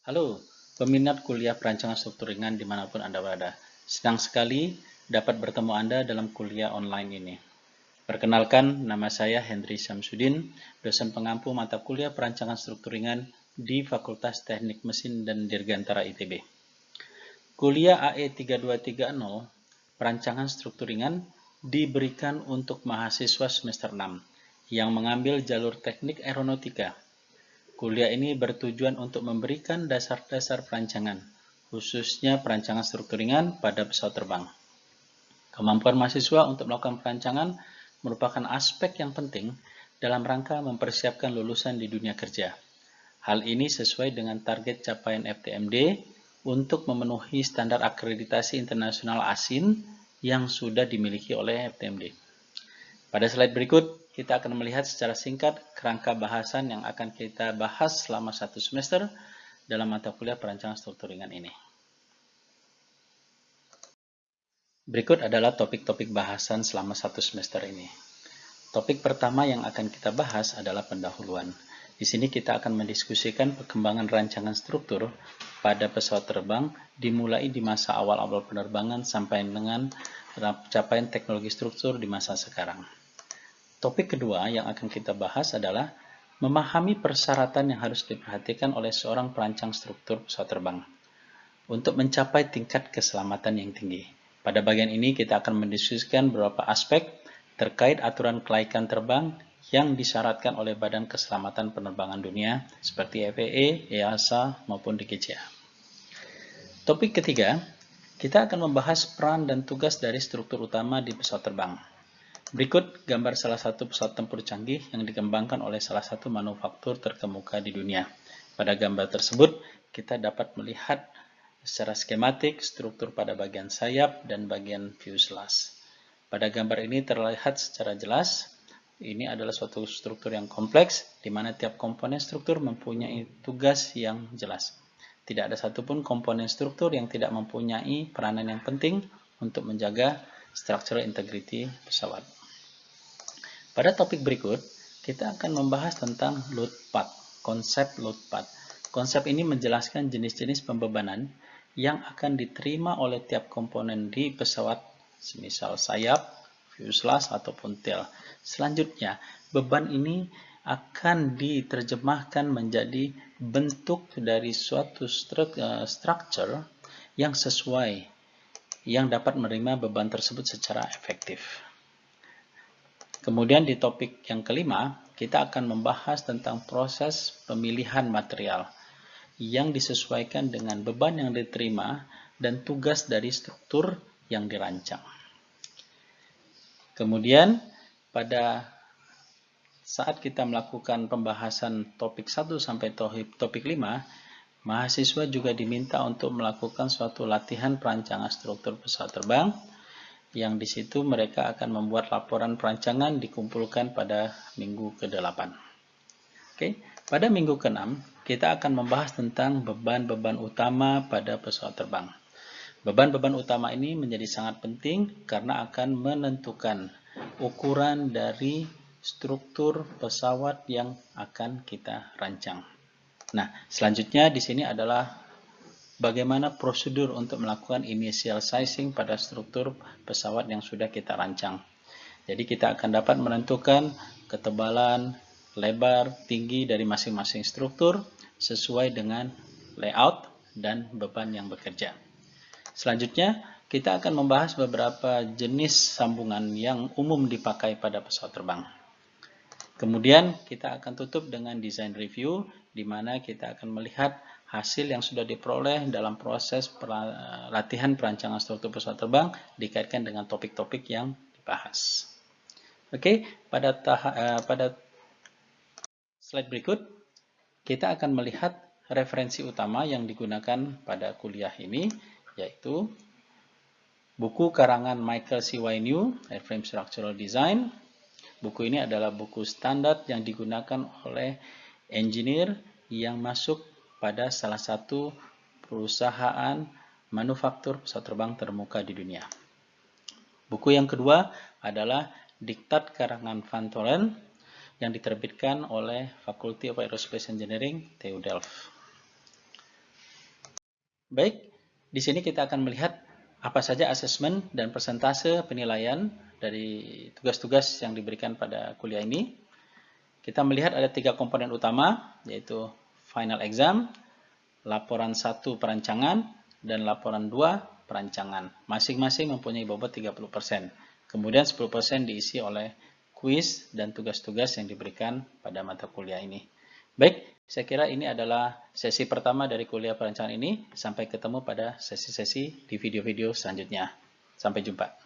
Halo, peminat kuliah perancangan struktur ringan dimanapun Anda berada. Senang sekali dapat bertemu Anda dalam kuliah online ini. Perkenalkan, nama saya Hendry Syamsuddin, dosen pengampu mata kuliah perancangan struktur ringan di Fakultas Teknik Mesin dan Dirgantara ITB. Kuliah AE 3230, perancangan struktur ringan, diberikan untuk mahasiswa semester 6 yang mengambil jalur teknik aeronautika. Kuliah ini bertujuan untuk memberikan dasar-dasar perancangan, khususnya perancangan struktur ringan pada pesawat terbang. Kemampuan mahasiswa untuk melakukan perancangan merupakan aspek yang penting dalam rangka mempersiapkan lulusan di dunia kerja. Hal ini sesuai dengan target capaian FTMD untuk memenuhi standar akreditasi internasional ASIN yang sudah dimiliki oleh FTMD. Pada slide berikut, kita akan melihat secara singkat kerangka bahasan yang akan kita bahas selama satu semester dalam mata kuliah perancangan struktur ringan ini. Berikut adalah topik-topik bahasan selama satu semester ini. Topik pertama yang akan kita bahas adalah pendahuluan. Di sini kita akan mendiskusikan perkembangan rancangan struktur pada pesawat terbang dimulai di masa awal-awal penerbangan sampai dengan capaian teknologi struktur di masa sekarang. Topik kedua yang akan kita bahas adalah memahami persyaratan yang harus diperhatikan oleh seorang perancang struktur pesawat terbang untuk mencapai tingkat keselamatan yang tinggi. Pada bagian ini kita akan mendiskusikan beberapa aspek terkait aturan kelaikan terbang yang disyaratkan oleh Badan Keselamatan Penerbangan Dunia seperti FAA, EASA, maupun DGCA. Topik ketiga, kita akan membahas peran dan tugas dari struktur utama di pesawat terbang. Berikut gambar salah satu pesawat tempur canggih yang dikembangkan oleh salah satu manufaktur terkemuka di dunia. Pada gambar tersebut, kita dapat melihat secara skematik struktur pada bagian sayap dan bagian fuselage. Pada gambar ini terlihat secara jelas, ini adalah suatu struktur yang kompleks, di mana tiap komponen struktur mempunyai tugas yang jelas. Tidak ada satupun komponen struktur yang tidak mempunyai peranan yang penting untuk menjaga structural integrity pesawat. Pada topik berikut, kita akan membahas tentang load path, konsep load path. Konsep ini menjelaskan jenis-jenis pembebanan yang akan diterima oleh tiap komponen di pesawat, semisal sayap, fuselage, ataupun tail. Selanjutnya, beban ini akan diterjemahkan menjadi bentuk dari suatu structure yang sesuai, yang dapat menerima beban tersebut secara efektif. Kemudian di topik yang kelima, kita akan membahas tentang proses pemilihan material yang disesuaikan dengan beban yang diterima dan tugas dari struktur yang dirancang. Kemudian pada saat kita melakukan pembahasan topik 1 sampai topik 5, mahasiswa juga diminta untuk melakukan suatu latihan perancangan struktur pesawat terbang, yang di situ mereka akan membuat laporan perancangan dikumpulkan pada minggu ke-8. Oke, pada minggu ke-6 kita akan membahas tentang beban-beban utama pada pesawat terbang. Beban-beban utama ini menjadi sangat penting karena akan menentukan ukuran dari struktur pesawat yang akan kita rancang. Nah, selanjutnya di sini adalah bagaimana prosedur untuk melakukan initial sizing pada struktur pesawat yang sudah kita rancang. Jadi kita akan dapat menentukan ketebalan, lebar, tinggi dari masing-masing struktur sesuai dengan layout dan beban yang bekerja. Selanjutnya, kita akan membahas beberapa jenis sambungan yang umum dipakai pada pesawat terbang. Kemudian kita akan tutup dengan design review, di mana kita akan melihat hasil yang sudah diperoleh dalam proses latihan perancangan struktur pesawat terbang dikaitkan dengan topik-topik yang dibahas. Oke, pada slide berikut kita akan melihat referensi utama yang digunakan pada kuliah ini, yaitu buku karangan Michael C. Wynyu, Airframe Structural Design. Buku ini adalah buku standar yang digunakan oleh engineer yang masuk pada salah satu perusahaan manufaktur pesawat terbang terkemuka di dunia. Buku yang kedua adalah Diktat karangan Van Tholen yang diterbitkan oleh Faculty of Aerospace Engineering, TU Delft. Baik, di sini kita akan melihat apa saja asesmen dan persentase penilaian dari tugas-tugas yang diberikan pada kuliah ini. Kita melihat ada 3 komponen utama, yaitu final exam, laporan 1 perancangan, dan laporan 2 perancangan. Masing-masing mempunyai bobot 30%. Kemudian 10% diisi oleh kuis dan tugas-tugas yang diberikan pada mata kuliah ini. Baik, saya kira ini adalah sesi pertama dari kuliah perancangan ini. Sampai ketemu pada sesi-sesi di video-video selanjutnya. Sampai jumpa.